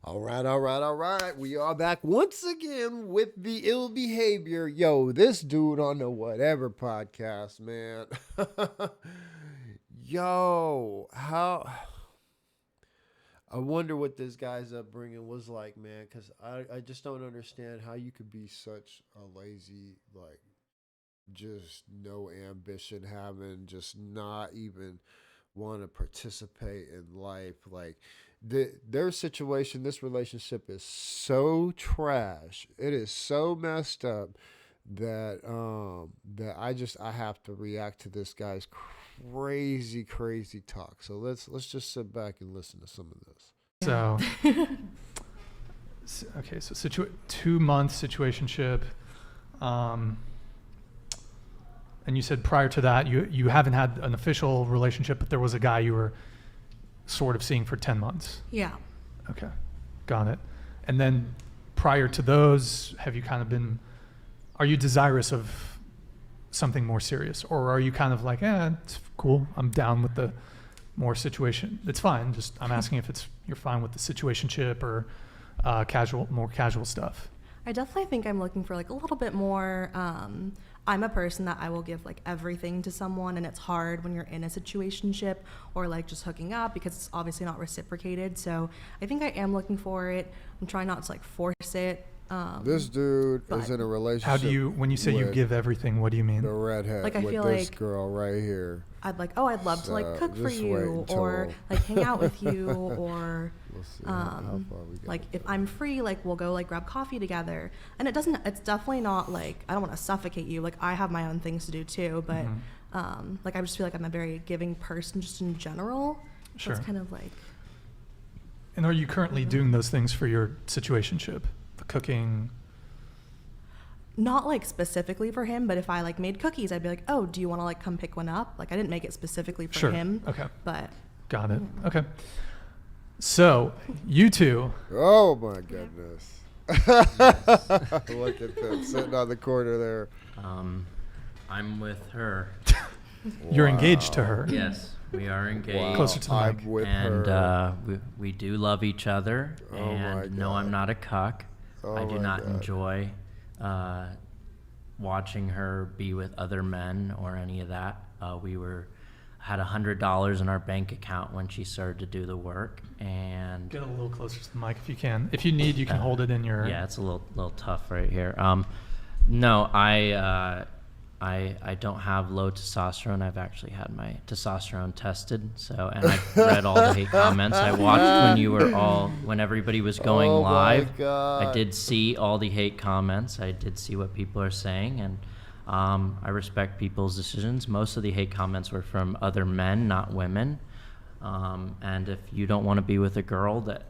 All right, all right, all right. We are back once again with the ill behavior. Yo, this dude on the whatever podcast, man. Yo, how. I wonder what this guy's upbringing was like, man, because I just don't understand how you could be such a lazy, like, just no ambition having, just not even want to participate in life. Like their situation, this relationship is so trash. It is so messed up that I have to react to this guy's crazy talk. So let's just sit back and listen to some of this. So, okay, so 2 month situationship. Um, and you said prior to that, you haven't had an official relationship, but there was a guy you were sort of seeing for 10 months. Yeah. Okay, got it. And then prior to those, have you kind of been, are you desirous of something more serious? Or are you kind of like, it's cool, I'm down with the more situation? It's fine, just I'm asking if you're fine with the situationship or more casual stuff. I definitely think I'm looking for like a little bit more. I'm a person that I will give like everything to someone, and it's hard when you're in a situationship or like just hooking up because it's obviously not reciprocated. So I think I am looking for it. I'm trying not to like force it. This dude is in a relationship. How do you, when you say you give everything, what do you mean? The redhead, like I with feel this like girl right here. I'd love to like cook for you or like hang out with you or We'll see how far we like if I'm free, like we'll go like grab coffee together. And it's definitely not like I don't want to suffocate you. Like I have my own things to do too, but like I just feel like I'm a very giving person just in general. Sure. So it's kind of like. And are you currently doing those things for your situationship? The cooking? Not like specifically for him, but if I like made cookies, I'd be like, oh, do you want to like come pick one up? Like I didn't make it specifically for him. Okay. But. Got it. Okay. So you two. Oh my goodness. Look at them sitting on the corner there. I'm with her. You're engaged to her. Yes, we are engaged. Wow. Closer to the mic. I'm with And her. we do love each other. Oh my And no, God. I'm not a cuck. Oh I do my not God. enjoy watching her be with other men or any of that. We had $100 in our bank account when she started to do the work, and Get a little closer to the mic if you can. If you need, you can hold it in your. yeah, it's a little tough right here. No, I don't have low testosterone. I've actually had my testosterone tested. So, and I've read all the hate comments. I watched when everybody was going Oh my live. God. I did see all the hate comments. I did see what people are saying, and I respect people's decisions. Most of the hate comments were from other men, not women. And if you don't want to be with a girl that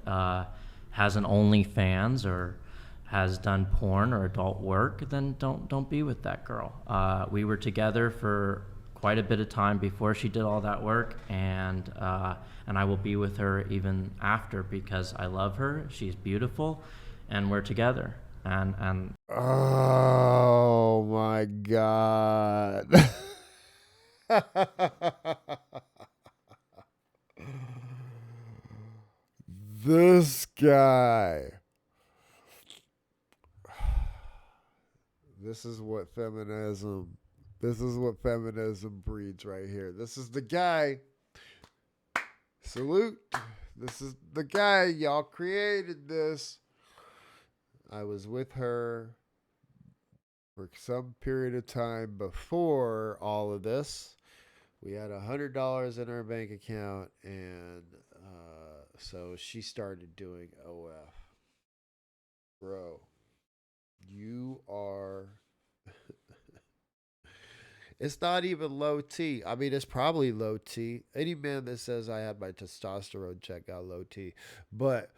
has an OnlyFans or has done porn or adult work, then don't be with that girl. We were together for quite a bit of time before she did all that work, and I will be with her even after because I love her. She's beautiful, and we're together. And Oh my God. This guy. This is what feminism breeds right here. This is the guy. Salute. This is the guy. Y'all created this. I was with her for some period of time before all of this. We had $100 in our bank account, and so she started doing OF. Bro, you are. It's not even low T. I mean, it's probably low T. Any man that says I had my testosterone check got low T. But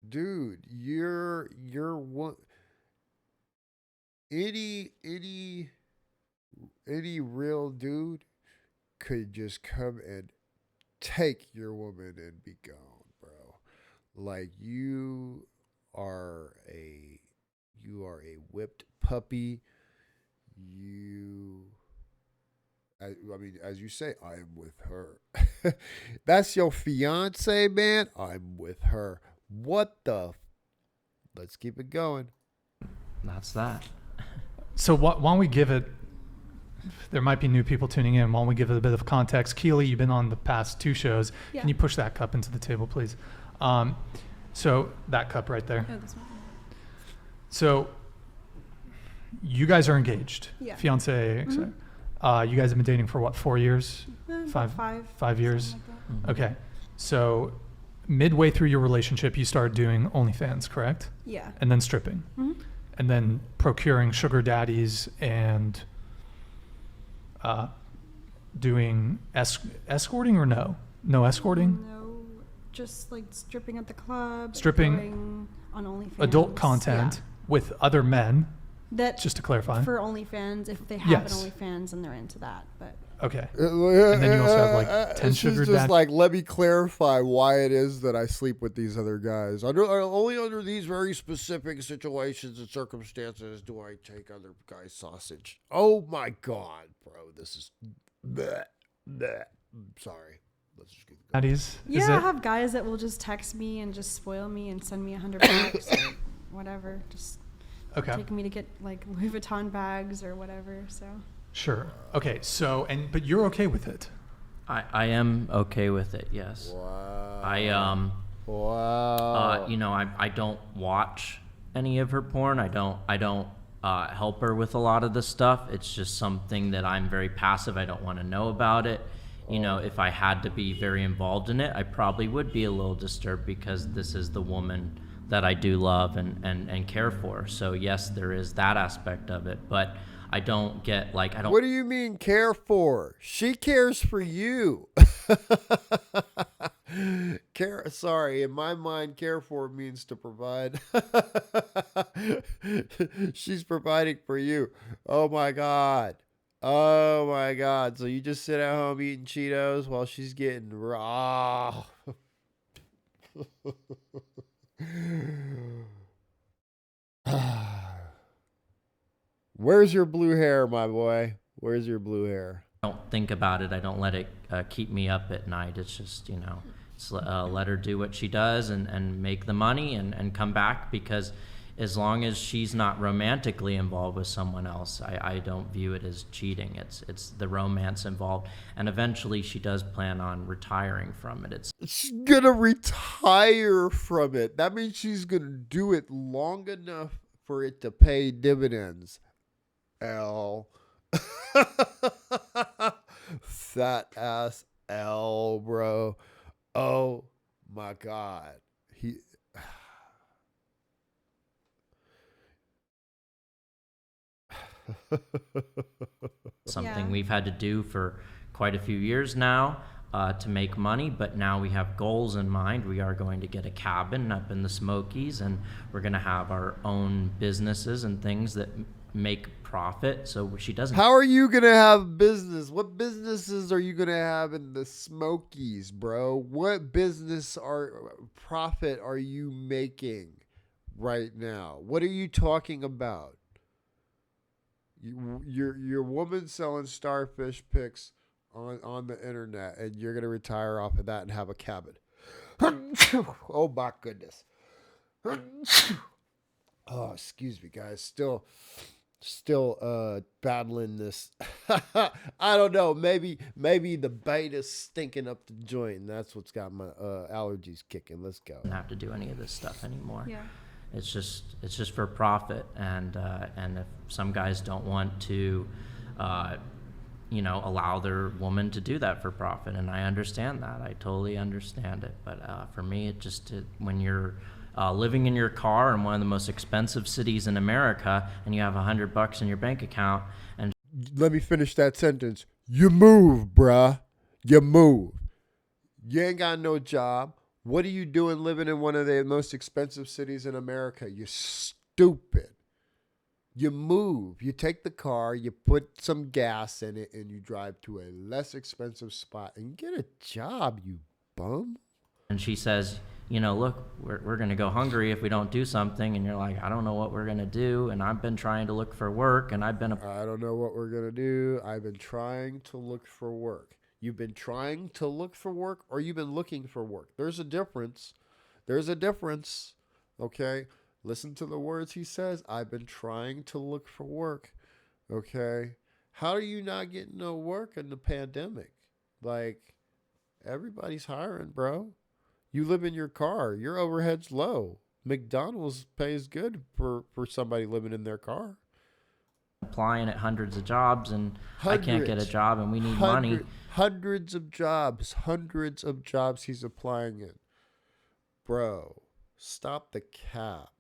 dude, you're one. Any real dude could just come and take your woman and be gone, bro. Like you are a whipped puppy. You I mean, as you say, I am with her. That's your fiance, man. I'm with her. What the? Let's keep it going. That's that. So why don't we give it, there might be new people tuning in. Why don't we give it a bit of context? Keely, you've been on the past 2 shows. Yeah. Can you push that cup into the table, please? So that cup right there. Oh, this one. So you guys are engaged, Yeah. fiance. Mhm. You guys have been dating for what, 4 years? About 5 years? something like that. Okay. So midway through your relationship, you started doing OnlyFans, correct? Yeah. And then stripping. Mhm. And then procuring sugar daddies and doing escorting or no? No escorting? No, just like stripping at the club. Stripping- going on OnlyFans. Adult content Yeah. with other men, That just to clarify. for OnlyFans, if they have Yes. an OnlyFans and they're into that. But Okay. And then you also have, like, 10 she's sugar just dad- like, let me clarify why it is that I sleep with these other guys. Only under these very specific situations and circumstances do I take other guys' sausage. Oh my God, bro. This is... Bleh, bleh. Sorry. Let's just keep it going. Daddies? yeah, Is I it? have guys that will just text me and just spoil me and send me $100 or whatever. Just Okay. taking me to get like Louis Vuitton bags or whatever. So Sure. Okay. So, but you're okay with it. I am okay with it. Yes. Wow. Wow. You know, I don't watch any of her porn. I don't help her with a lot of the stuff. It's just something that I'm very passive. I don't want to know about it. You know, if I had to be very involved in it, I probably would be a little disturbed because this is the woman that I do love and care for. So yes, there is that aspect of it, but I don't get like, I don't. What do you mean care for? She cares for you. Sorry, in my mind, care for means to provide. She's providing for you. Oh my God. Oh my God. So you just sit at home eating Cheetos while she's getting raw. Where's your blue hair, my boy? Where's your blue hair? Don't think about it. I don't let it keep me up at night. It's just, you know, let her do what she does and make the money and come back, because as long as she's not romantically involved with someone else, I don't view it as cheating. It's the romance involved. And eventually she does plan on retiring from it. She's gonna retire from it. That means she's gonna do it long enough for it to pay dividends. L. Fat ass L, bro. Oh my God. Something Yeah. we've had to do for quite a few years now to make money, but now we have goals in mind. We are going to get a cabin up in the Smokies, and we're going to have our own businesses and things that make profit. So she doesn't. How are you gonna have business? What businesses are you gonna have in the Smokies, bro? What profit are you making right now? What are you talking about? Your woman selling starfish pics on the internet, and you're gonna retire off of that and have a cabin. Oh my goodness. Oh, excuse me, guys. Still battling this. I don't know. Maybe the beta's stinking up the joint, and that's what's got my allergies kicking. Let's go. Don't have to do any of this stuff anymore. yeah. It's just for profit, and if some guys don't want to, you know, allow their woman to do that for profit, and I understand that. I totally understand it. But for me, when you're living in your car in one of the most expensive cities in America, and you have $100 in your bank account, and Let me finish that sentence. You move, bruh. You move. You ain't got no job. What are you doing living in one of the most expensive cities in America? You're stupid. You move. You take the car, you put some gas in it, and you drive to a less expensive spot and get a job, you bum. she says, look, we're going to go hungry if we don't do something. And you're like, I don't know what we're going to do. And I've been trying to look for work, and I've been, I don't know what we're going to do. I've been trying to look for work. You've been trying to look for work, or you've been looking for work. There's a difference. There's a difference. Okay? Listen to the words he says. I've been trying to look for work. Okay? How are you not getting no work in the pandemic? Like, everybody's hiring, bro. You live in your car. Your overhead's low. McDonald's pays good for somebody living in their car. applying at hundreds of jobs, and I can't get a job, and we need money. Hundreds of jobs he's applying in. Bro, stop the cap.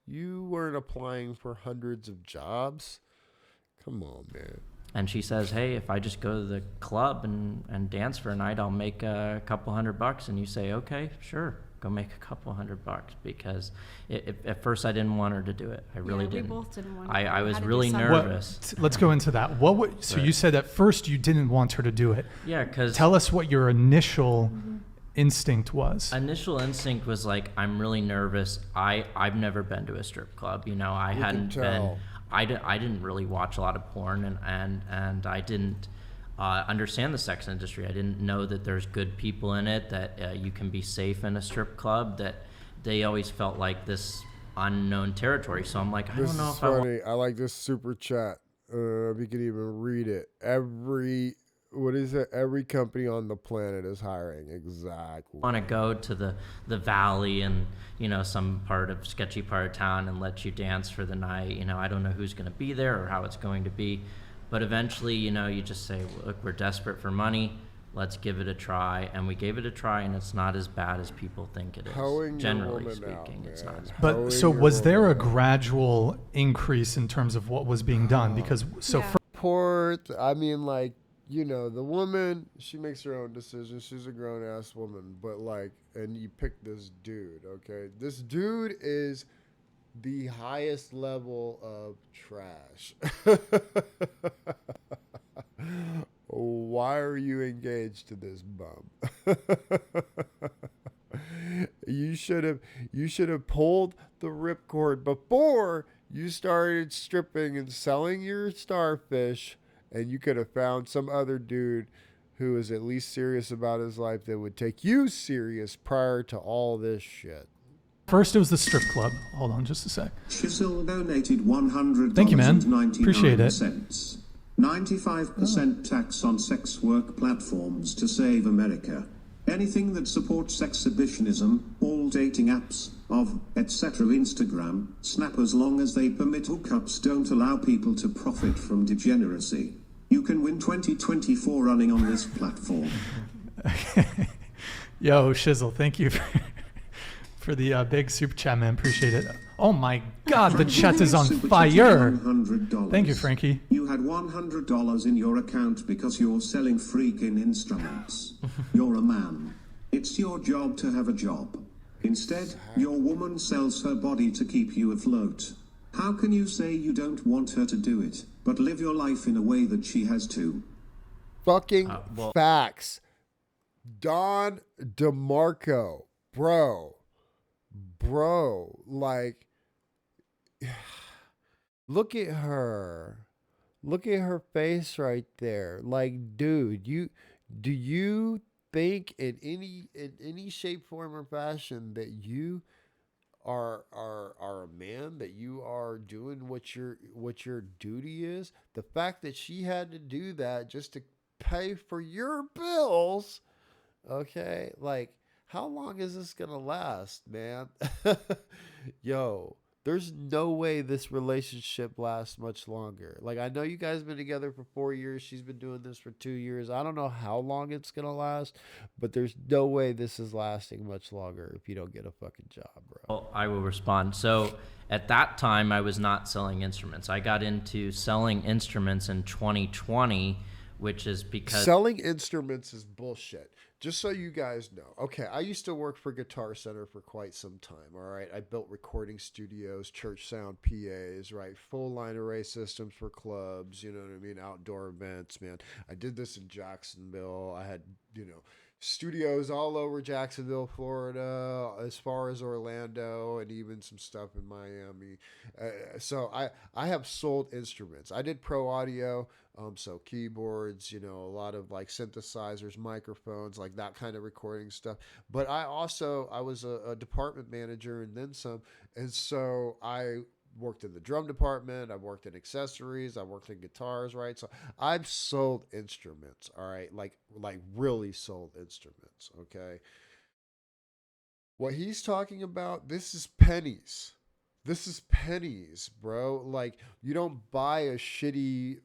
You weren't applying for hundreds of jobs? Come on, man. And she says, hey, if I just go to the club and dance for a night, I'll make a couple $100. And you say, okay, sure, go make a couple $100, because at first I didn't want her to do it. I really didn't. We both didn't want to. I was really nervous. Let's go into that. So you said at first you didn't want her to do it. Yeah, because... Tell us what your initial instinct was. Initial instinct was like, I'm really nervous. I've never been to a strip club. I hadn't been... I didn't really watch a lot of porn, and I didn't understand the sex industry. I didn't know that there's good people in it, that you can be safe in a strip club, that they always felt like this unknown territory. So I'm like, I don't know if funny. I like this super chat. If you could even read it. Every company on the planet is hiring. Exactly. want to go to the valley and some sketchy part of town and let you dance for the night. I don't know who's going to be there or how it's going to be, but eventually you just say, look, we're desperate for money, let's give it a try. And we gave it a try, and it's not as bad as people think it is. Generally speaking, it's not as bad. But so was there a gradual increase in terms of what was being done? Because the woman, she makes her own decisions. She's a grown-ass woman. But, and you pick this dude, okay? This dude is the highest level of trash. Why are you engaged to this bum? You should have pulled the ripcord before you started stripping and selling your starfish. And you could have found some other dude who is at least serious about his life that would take you serious prior to all this shit. First, it was the strip club. Hold on just a sec. Shizzle donated $100. Thank you, man. Appreciate it. 95% tax on sex work platforms to save America. Anything that supports exhibitionism, all dating apps, etc. Instagram, Snap, as long as they permit hookups, don't allow people to profit from degeneracy. You can win 2024 running on this platform. Yo, Shizzle, thank you for the big super chat, man. Appreciate it. Oh my God, the chat is on fire. Thank you, Frankie. You had $100 in your account because you're selling freaking instruments. You're a man. It's your job to have a job. Instead, your woman sells her body to keep you afloat. How can you say you don't want her to do it, but live your life in a way that she has to? Fucking facts. Don DeMarco. Bro, look at her. Look at her face right there. Like, dude, do you think in any shape, form, or fashion that you are a man, that you are doing what your duty is? The fact that she had to do that just to pay for your bills, okay? Like, how long is this gonna last, man? Yo, there's no way this relationship lasts much longer. Like, I know you guys have been together for 4 years. She's been doing this for 2 years. I don't know how long it's going to last, but there's no way this is lasting much longer if you don't get a fucking job, bro. Well, I will respond. So at that time, I was not selling instruments. I got into selling instruments in 2020, which is because... Selling instruments is bullshit. Just so you guys know. Okay, I used to work for Guitar Center for quite some time, all right? I built recording studios, church sound PAs, right? Full line array systems for clubs, you know what I mean? Outdoor events, man. I did this in Jacksonville. I had, studios all over Jacksonville, Florida, as far as Orlando, and even some stuff in Miami. So I have sold instruments. I did pro audio, so keyboards, a lot of like synthesizers, microphones, like that kind of recording stuff. But I was a department manager and then some, and so I worked in the drum department. I've worked in accessories. I worked in guitars, right? So I've sold instruments, all right? Like really sold instruments, okay? What he's talking about, this is pennies. This is pennies, bro. Like, you don't buy a shitty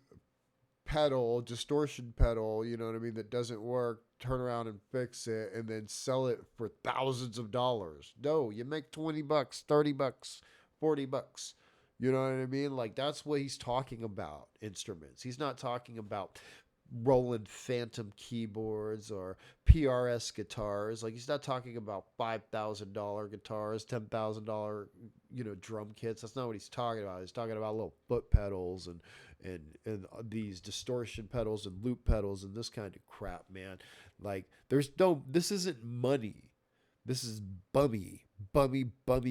pedal, distortion pedal, you know what I mean, that doesn't work, turn around and fix it, and then sell it for thousands of dollars. No, you make $20, $30, $40. You know what I mean? Like, that's what he's talking about, instruments. He's not talking about Roland Phantom keyboards or PRS guitars. Like, he's not talking about $5,000 guitars, $10,000, drum kits. That's not what he's talking about. He's talking about little foot pedals and these distortion pedals and loop pedals and this kind of crap, man. Like, this isn't money. This is bummy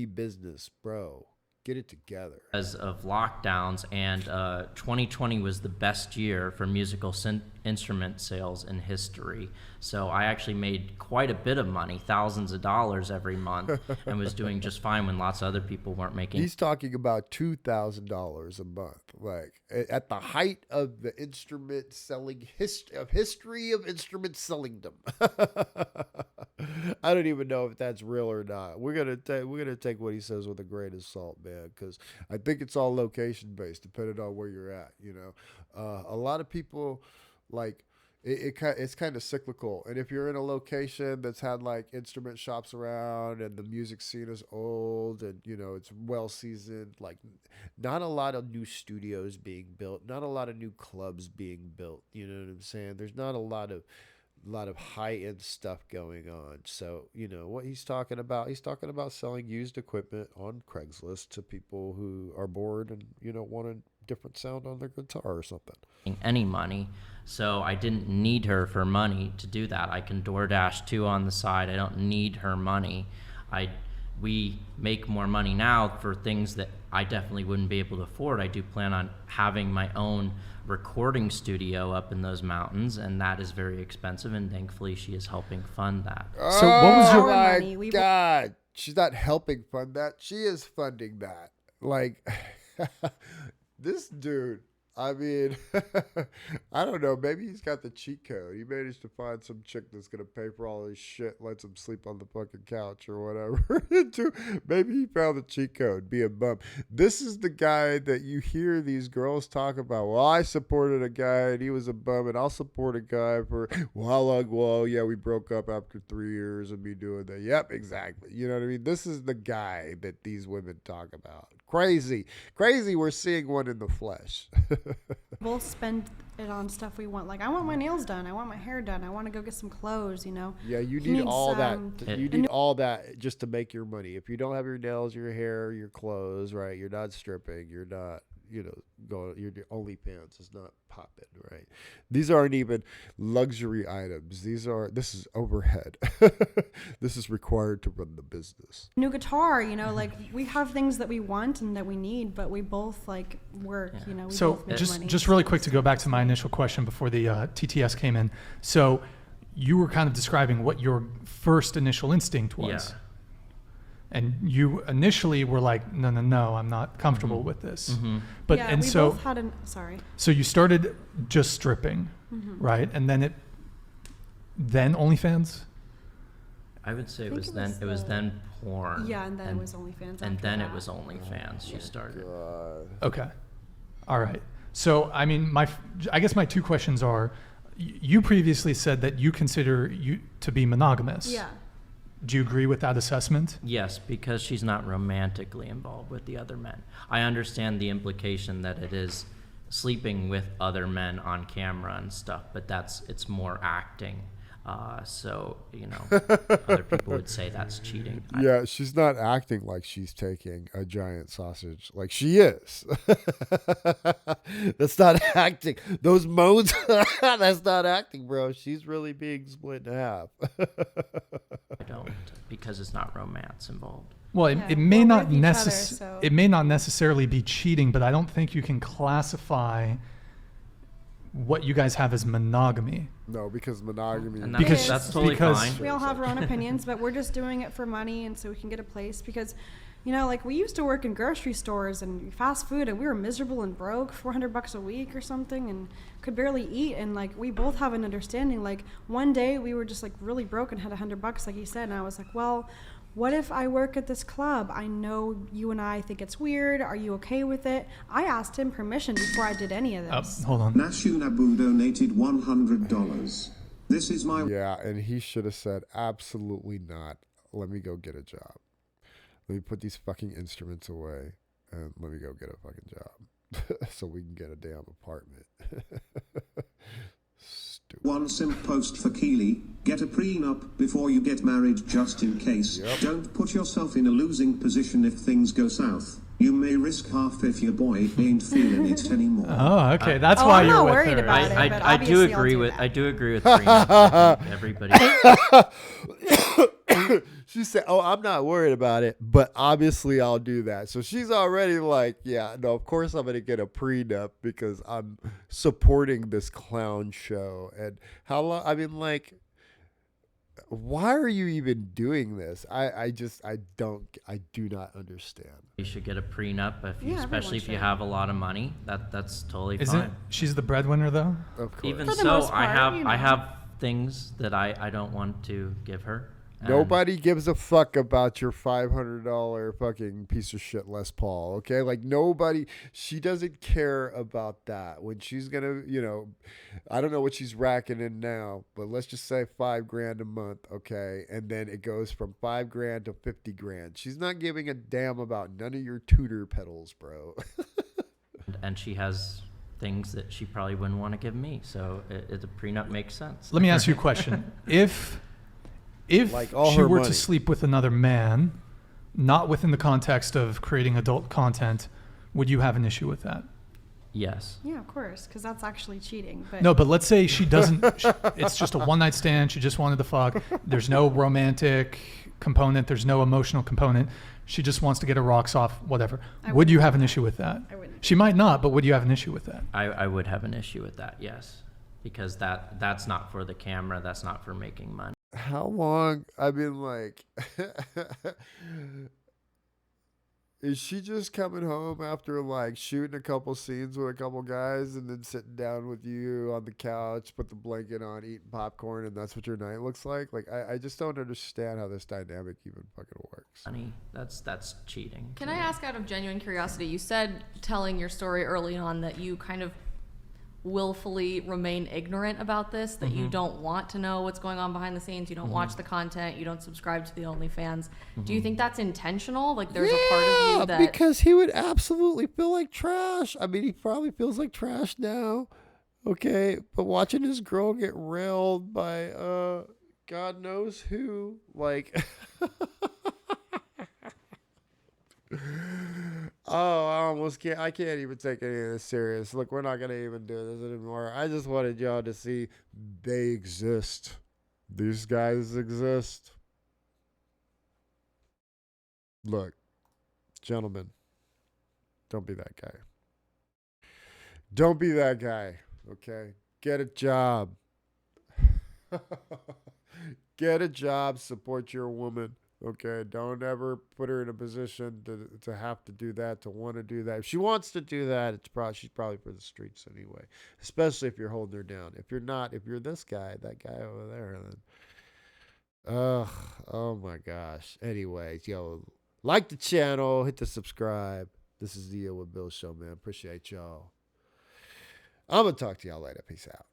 business, bro. Get it together. Because of lockdowns, and 2020 was the best year for musical instrument sales in history. So I actually made quite a bit of money, thousands of dollars every month, and was doing just fine when lots of other people weren't making. He's talking about $2,000 a month, like at the height of the instrument selling history of instrument sellingdom. I don't even know if that's real or not. We're gonna take what he says with a grain of salt, man, because I think it's all location based, depending on where you're at. A lot of people like. It's kind of cyclical, and if you're in a location that's had like instrument shops around and the music scene is old and it's well seasoned, like not a lot of new studios being built, not a lot of new clubs being built. You know what I'm saying? There's not a lot of high end stuff going on. So what he's talking about selling used equipment on Craigslist to people who are bored and want a different sound on their guitar or something. Any money, so I didn't need her for money to do that. I can DoorDash too on the side. I don't need her money. We make more money now for things that I definitely wouldn't be able to afford. I do plan on having my own recording studio up in those mountains, and that is very expensive, and thankfully she is helping fund that. So what was your Our my money, God, she's not helping fund that. She is funding that. Like, this dude, I mean, I don't know. Maybe he's got the cheat code. He managed to find some chick that's going to pay for all his shit, lets him sleep on the fucking couch or whatever. Maybe he found the cheat code, be a bum. This is the guy that you hear these girls talk about. Well, I supported a guy and he was a bum, and I'll support a guy for, well, how long? Well, yeah, we broke up after 3 years of me doing that. Yep, exactly. You know what I mean? This is the guy that these women talk about. Crazy. We're seeing one in the flesh. We'll spend it on stuff we want. Like, I want my nails done. I want my hair done. I want to go get some clothes, Yeah, you He need needs, all that. It- You need all that just to make your money. If you don't have your nails, your hair, your clothes, right? You're not stripping. You're not, going. Your OnlyFans is not popping, right? These aren't even luxury items. This is overhead. This is required to run the business. New guitar, like we have things that we want and that we need, but we both like work, we So both make money. just really quick to go back to my initial question before the TTS came in. So you were kind of describing what your first initial instinct was. Yeah. And you initially were like, no, I'm not comfortable with this. Mm-hmm. But yeah, and we so both had sorry. so you started just stripping, right? And then OnlyFans? I would say it think was it then was it was the- then porn. Yeah, and then it was OnlyFans. And after then that. it was OnlyFans. She started. Okay. All right. So, I mean, I guess my two questions are, you previously said that you consider you to be monogamous. Yeah. Do you agree with that assessment? Yes, because she's not romantically involved with the other men. I understand the implication that it is sleeping with other men on camera and stuff, but it's more acting. So, other people would say that's cheating. Yeah, she's not acting like she's taking a giant sausage. Like she is. That's not acting. Those moans, that's not acting, bro. She's really being split in half. I don't, because it's not romance involved. Well, Yeah, it may we're not with each other, so- it may not necessarily be cheating, but I don't think you can classify what you guys have as monogamy. No, because monogamy. And Because- that's totally because- fine. We all have our own opinions, but we're just doing it for money and so we can get a place because, like we used to work in grocery stores and fast food and we were miserable and broke, $400 a week or something, and could barely eat. And like, we both have an understanding. Like one day we were just like really broke and had $100, like you said. And I was like, well, what if I work at this club? I know you and I think it's weird. Are you okay with it? I asked him permission before I did any of this. Hold on. Nashunabu donated $100. This is my Yeah, and he should have said, absolutely not. Let me go get a job. Let me put these fucking instruments away and let me go get a fucking job so we can get a damn apartment. Stupid. one simp post for Keely. Get a prenup before you get married just in case. Yep. Don't put yourself in a losing position if things go south. You may risk half if your boy ain't feeling it anymore. Oh, okay. That's Oh, why I'm you're not with worried her. about it. but I do obviously I'll agree do with that. I do agree with prenup. I think everybody. She said, oh, I'm not worried about it, but obviously I'll do that. So she's already like, yeah, no, of course I'm going to get a prenup because I'm supporting this clown show. And how long, I mean, like, why are you even doing this? I do not understand. You should get a prenup if you, Yeah, everyone especially if you should. have a lot of money. That's totally Isn't fine. she's the breadwinner though? Of course. Even For the so, most I part, have you I know. have things that I don't want to give her. And Nobody gives a fuck about your $500 fucking piece of shit Les Paul, okay? Like nobody, she doesn't care about that. When she's gonna, I don't know what she's racking in now, but let's just say $5,000 a month, okay? And then it goes from $5,000 to $50,000. She's not giving a damn about none of your tutor pedals, bro. and she has things that she probably wouldn't want to give me. So the prenup makes sense. Let me ask you a question. If Like all she her were money. to sleep with another man, not within the context of creating adult content, would you have an issue with that? Yes. Yeah, of course, because that's actually cheating. But No, but let's say she doesn't. It's just a one-night stand. She just wanted to fuck. There's no romantic component. There's no emotional component. She just wants to get her rocks off, whatever. I Would you wouldn't. have an issue with that? I wouldn't. She might not, but would you have an issue with that? I would have an issue with that, yes. Because that's not for the camera, that's not for making money. How long? I mean, like, is she just coming home after like shooting a couple scenes with a couple guys and then sitting down with you on the couch, put the blanket on, eating popcorn, and that's what your night looks like? Like, I just don't understand how this dynamic even fucking works. Money, that's cheating. Can I ask out of genuine curiosity? You said telling your story early on that you kind of willfully remain ignorant about this, that you don't want to know what's going on behind the scenes, you don't watch the content, you don't subscribe to the OnlyFans. Do you think that's intentional? Like there's a part of you that because he would absolutely feel like trash. I mean, he probably feels like trash now. Okay, but watching his girl get railed by God knows who, like oh, I almost can't. I can't even take any of this serious. Look, we're not gonna even do this anymore. I just wanted y'all to see they exist. These guys exist. Look, gentlemen, don't be that guy. Don't be that guy. Okay, get a job. Get a job. Support your woman. Okay, don't ever put her in a position to have to do that, to want to do that. If she wants to do that, she's probably for the streets anyway. Especially if you're holding her down. If you're not, if you're this guy, that guy over there, then oh my gosh. Anyways, yo, like the channel, hit the subscribe. This is the With Bill show, man. Appreciate y'all. I'm gonna talk to y'all later. Peace out.